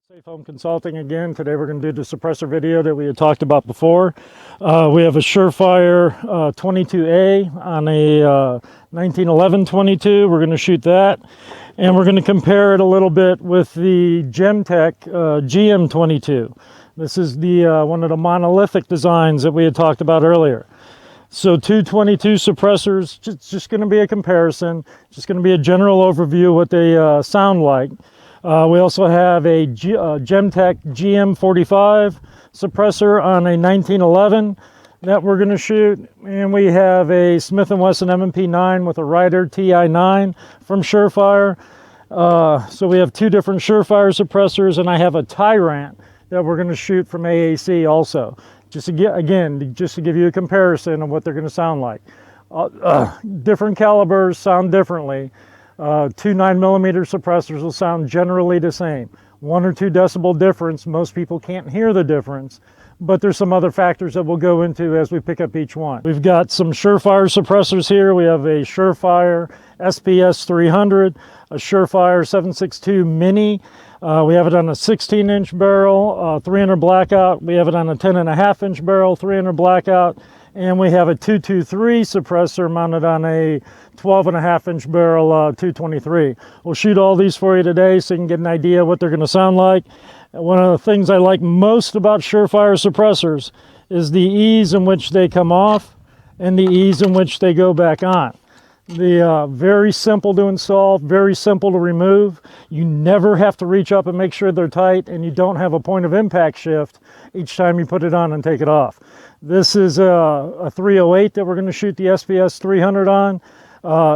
Safe Home Consulting again. Today we're going to do the suppressor video that we had talked about before. We have a Surefire 22A on a 1911 22. We're going to shoot that, and we're going to compare it a little bit with the GEMTECH GM22. This is the one of the monolithic designs that we had talked about earlier. So 222 suppressors, just going to be a comparison, just going to be a general overview of what they sound like. We also have a GEMTECH GM45 suppressor on a 1911 that we're going to shoot, and we have a Smith & Wesson M&P9 with a Ryder TI9 from Surefire. So we have two different Surefire suppressors, and I have a Tyrant that we're going to shoot from AAC also. Just to give you a comparison of what they're going to sound like. Different calibers sound differently. Two 9mm suppressors will sound generally the same. 1 or 2 decibel difference. Most people can't hear the difference, but there's some other factors that we'll go into as we pick up each one. We've got some Surefire suppressors here. We have a Surefire SPS300, a Surefire 762 Mini. We have it on a 16-inch barrel, 300 blackout. We have it on a 10.5-inch barrel, 300 blackout. And we have a 223 suppressor mounted on a 12.5-inch barrel 223. We'll shoot all these for you today so you can get an idea of what they're going to sound like. One of the things I like most about Surefire suppressors is the ease in which they come off and the ease in which they go back on. Very simple to install, very simple to remove. You never have to reach up and make sure they're tight, and you don't have a point of impact shift each time you put it on and take it off. This is a 308 that we're going to shoot the SPS300 on.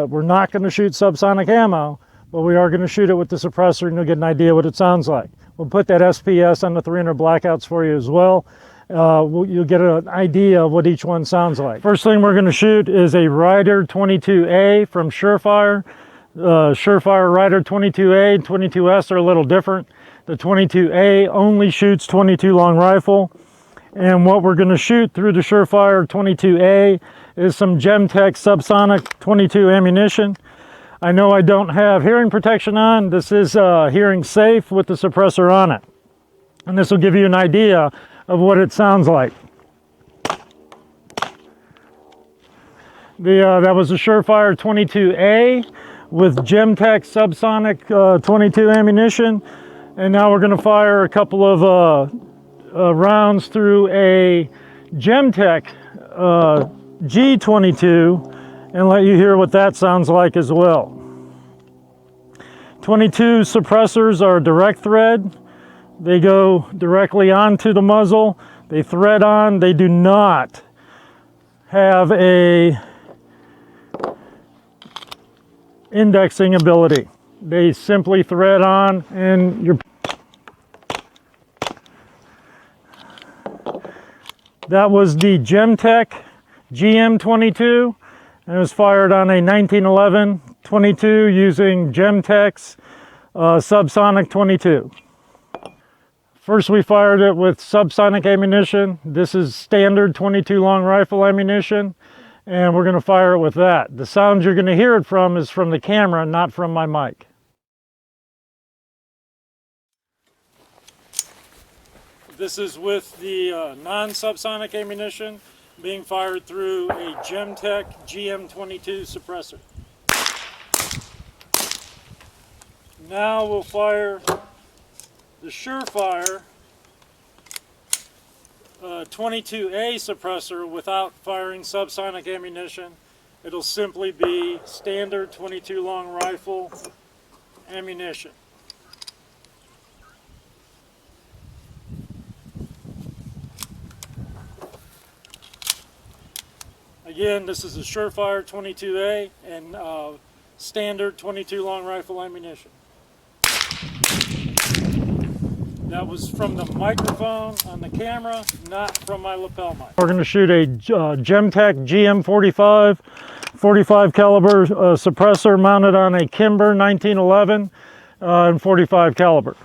We're not going to shoot subsonic ammo, but we are going to shoot it with the suppressor, and you'll get an idea what it sounds like. We'll put that SPS on the 300 blackouts for you as well. You'll get an idea of what each one sounds like. First thing we're going to shoot is a Ryder 22A from Surefire. Surefire Ryder 22A and 22S are a little different. The 22A only shoots 22 long rifle. And what we're going to shoot through the Surefire 22A is some GEMTECH subsonic 22 ammunition. I know I don't have hearing protection on. This is hearing safe with the suppressor on it. And this will give you an idea of what it sounds like. That was a Surefire 22A with GEMTECH subsonic 22 ammunition. And now we're going to fire a couple of rounds through a GEMTECH G22 and let you hear what that sounds like as well. 22 suppressors are direct thread. They go directly onto the muzzle. They thread on. They do not have a indexing ability. They simply thread on, and you're... That was the GEMTECH GM22, and it was fired on a 1911 22 using GEMTECH's subsonic 22. First we fired it with subsonic ammunition. This is standard 22 long rifle ammunition, and we're going to fire it with that. The sound you're going to hear it from is from the camera, not from my mic. This is with the non-subsonic ammunition being fired through a GEMTECH GM22 suppressor. Now we'll fire the Surefire 22A suppressor without firing subsonic ammunition. It'll simply be standard 22 long rifle ammunition. Again, this is a Surefire 22A and standard 22 long rifle ammunition. That was from the microphone on the camera, not from my lapel mic. We're going to shoot a GEMTECH GM45 45 caliber suppressor mounted on a Kimber 1911 and 45 caliber.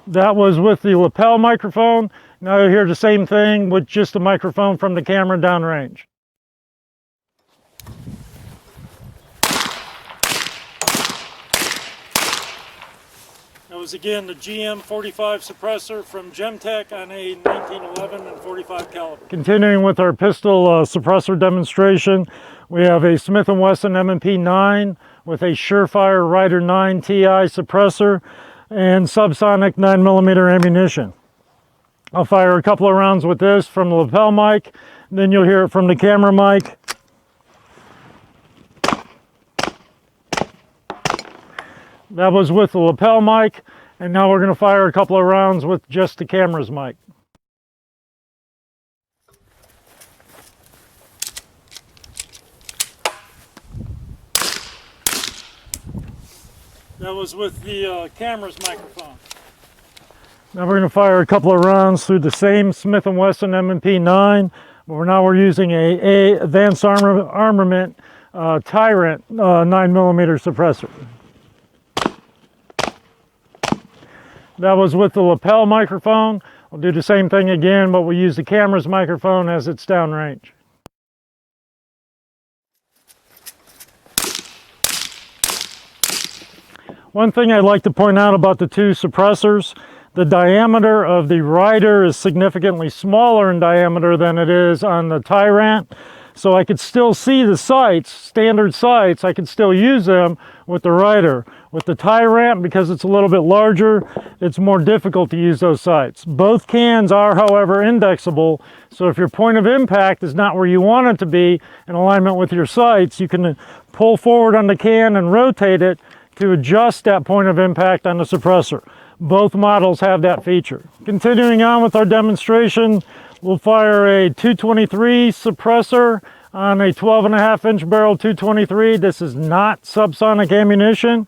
That was with the lapel microphone. Now you hear the same thing with just the microphone from the camera downrange. That was again the GM45 suppressor from GEMTECH on a 1911 and 45 caliber. Continuing with our pistol suppressor demonstration, we have a Smith & Wesson M&P 9 with a Surefire Rider 9 TI suppressor and subsonic 9mm ammunition. I'll fire a couple of rounds with this from the lapel mic, then you'll hear it from the camera mic. That was with the lapel mic, and now we're going to fire a couple of rounds with just the camera's mic. That was with the camera's microphone. Now we're going to fire a couple of rounds through the same Smith & Wesson M&P 9, but we're using a Advanced Armament Tyrant 9mm suppressor. That was with the lapel microphone. We'll do the same thing again, but we'll use the camera's microphone as it's downrange. One thing I'd like to point out about the two suppressors, the diameter of the Rider is significantly smaller in diameter than it is on the Tyrant. So I could still see the sights, standard sights, I could still use them with the Rider. With the Tyrant, because it's a little bit larger, it's more difficult to use those sights. Both cans are, however, indexable, so if your point of impact is not where you want it to be in alignment with your sights, you can pull forward on the can and rotate it to adjust that point of impact on the suppressor. Both models have that feature. Continuing on with our demonstration, we'll fire a 223 suppressor on a 12.5-inch barrel 223. This is not subsonic ammunition.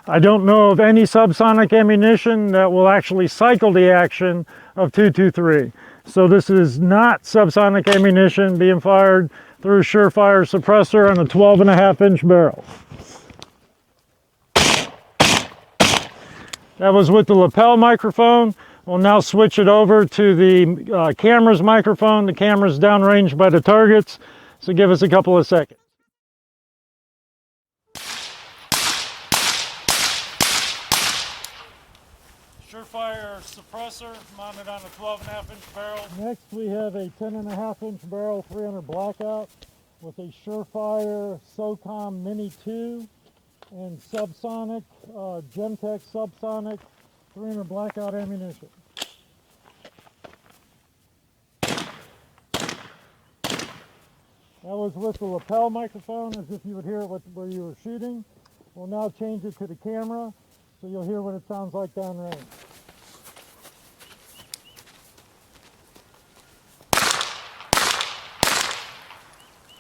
I don't know of any subsonic ammunition that will actually cycle the action of 223. So this is not subsonic ammunition being fired through Surefire suppressor on a 12.5-inch barrel. That was with the lapel microphone. We'll now switch it over to the camera's microphone. The camera's downrange by the targets, so give us a couple of seconds. Surefire suppressor mounted on a 12.5-inch barrel. Next we have a 10.5-inch barrel 300 blackout with a Surefire Socom Mini 2 and subsonic, GEMTECH subsonic 300 blackout ammunition. That was with the lapel microphone, as if you would hear it where you were shooting. We'll now change it to the camera, so you'll hear what it sounds like downrange.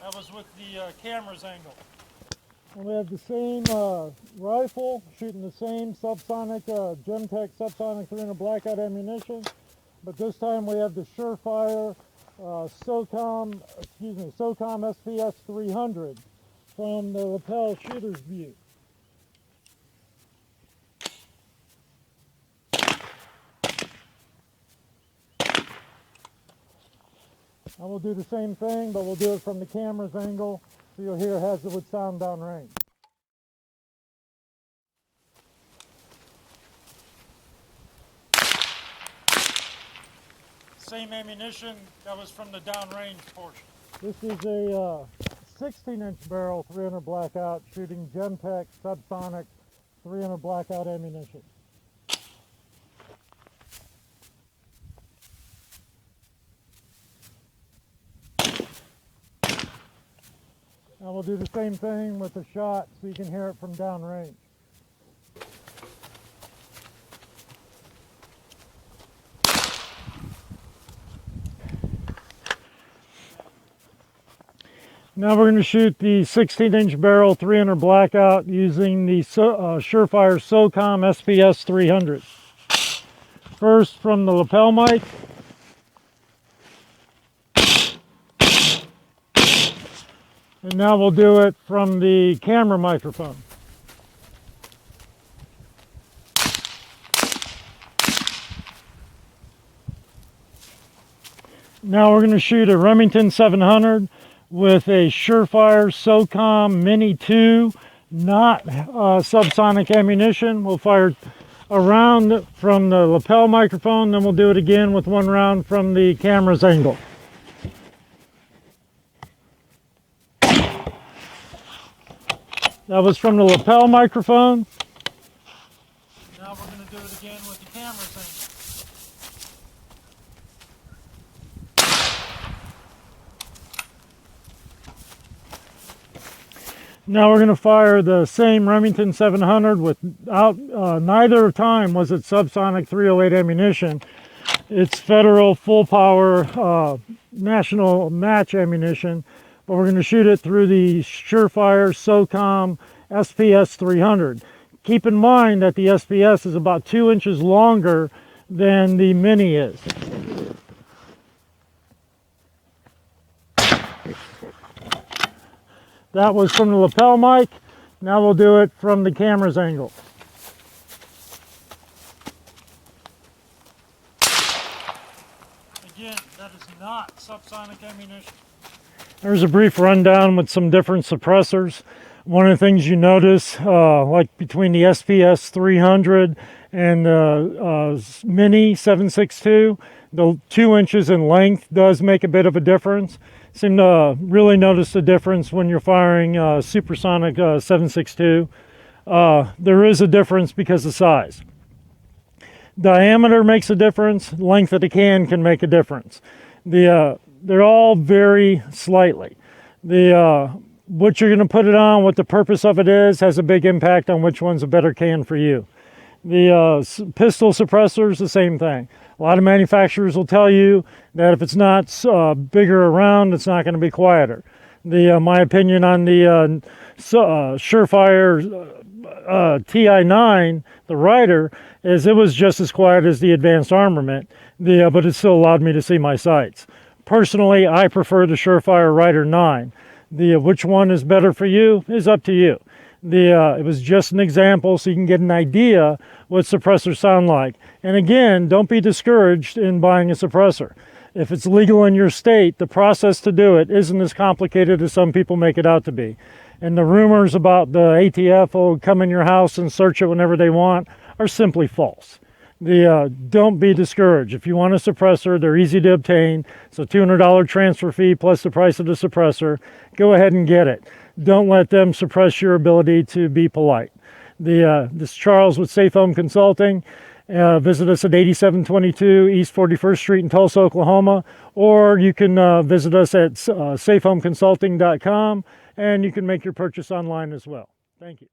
That was with the camera's angle. And we have the same rifle, shooting the same subsonic, GEMTECH subsonic 300 blackout ammunition, but this time we have the Surefire Socom SPS300 from the lapel shooter's view. And we'll do the same thing, but we'll do it from the camera's angle, so you'll hear as it would sound downrange. Same ammunition, that was from the downrange portion. This is a 16-inch barrel 300 blackout shooting GEMTECH subsonic 300 blackout ammunition. Now we'll do the same thing with the shot so you can hear it from downrange. Now we're going to shoot the 16-inch barrel 300 blackout using the Surefire Socom SPS300. First from the lapel mic. And now we'll do it from the camera microphone. Now we're going to shoot a Remington 700 with a Surefire Socom Mini 2, not subsonic ammunition. We'll fire a round from the lapel microphone, then we'll do it again with one round from the camera's angle. That was from the lapel microphone. Now we're going to do it again with the camera's angle. Now we're going to fire the same Remington 700 without, neither time was it subsonic 308 ammunition. It's federal full power national match ammunition, but we're going to shoot it through the Surefire Socom SPS300. Keep in mind that the SPS is about 2 inches longer than the Mini is. That was from the lapel mic. Now we'll do it from the camera's angle. Again, that is not subsonic ammunition. There's a brief rundown with some different suppressors. One of the things you notice, like between the SPS300 and the Mini 7.62, the 2 inches in length does make a bit of a difference. Seem to really notice the difference when you're firing supersonic 7.62. There is a difference because of size. Diameter makes a difference. Length of the can make a difference. They're all vary slightly. What you're going to put it on, what the purpose of it is, has a big impact on which one's a better can for you. The pistol suppressors, the same thing. A lot of manufacturers will tell you that if it's not bigger around, it's not going to be quieter. My opinion on the Surefire TI9, the Rider, is it was just as quiet as the advanced armament, but it still allowed me to see my sights. Personally, I prefer the Surefire Rider 9. Which one is better for you is up to you. It was just an example so you can get an idea what suppressors sound like. And again, don't be discouraged in buying a suppressor. If it's legal in your state, the process to do it isn't as complicated as some people make it out to be. And the rumors about the ATF will come in your house and search it whenever they want are simply false. Don't be discouraged. If you want a suppressor, they're easy to obtain. It's a $200 transfer fee plus the price of the suppressor. Go ahead and get it. Don't let them suppress your ability to be polite. This is Charles with Safe Home Consulting. Visit us at 8722 East 41st Street in Tulsa, Oklahoma, or you can visit us at safehomeconsulting.com, and you can make your purchase online as well. Thank you.